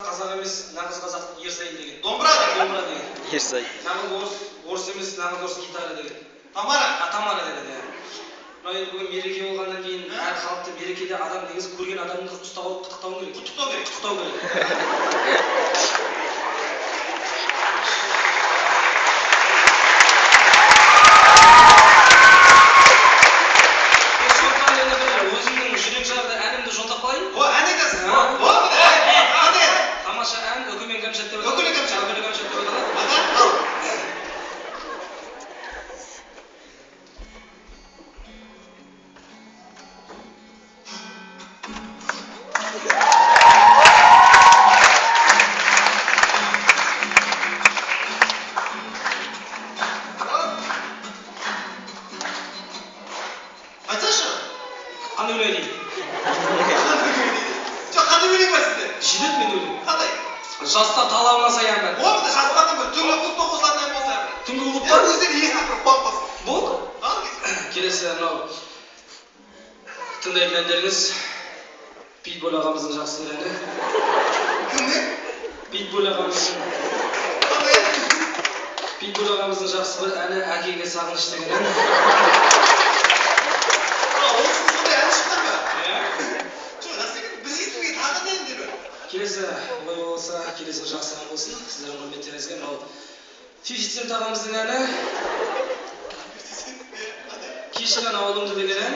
Қазақ емес, нағыз қазақ Ерсай деген. Домбыра деген. Ерсай. Нағыз орыс емес, нағыз орыс гитара деген. Тамара. Тамара деген, иә. Мына енді бүгін мереке болғаннан кейін, әр халықты мерекеде адам негізі көрген адамды ұстап алып құттықтау керек. Құттықтау керек. Өзімнің жүрек жарды әнімді жолдап қалайын. О, ән айтасың. Қандай? Тамаша ән, Өкімен кәмшат деп Өкілі кәмшат. Өкілі кәмшат деп аталады. Ал. Айтсашы. Қандай өлең дейді? Жоқ, қандай өлең бар сізде? Жетеді мен өлең. Қандай? Жастар талабына саян бәрі. О, мында жастардың бір түнгі клубта қосылатын ән болса. Түнгі клубта? Өздері естіп бір қуанып қалсын. Болды. Ал, Келесі мынау тыңдайтын әндеріңіз Питбуль ағамыздың жақсы бір әні. кімнің? Питбуль ағамыздың Қандай? Питбуль ағамыздың жақсы бір әні Әкеге сағыныш деген ән. Ол кісінің сондай ән шыққан ба? Иә. Жоқ, жақсы екен. Біз естуге тағы да әндер бар. Келесі олай болса, келесі бір жақсы ән болсын. Сіздердің құрметтеріңізге мынау 50 Cent ағамыздың әні Кешірін ауылымды деген ән.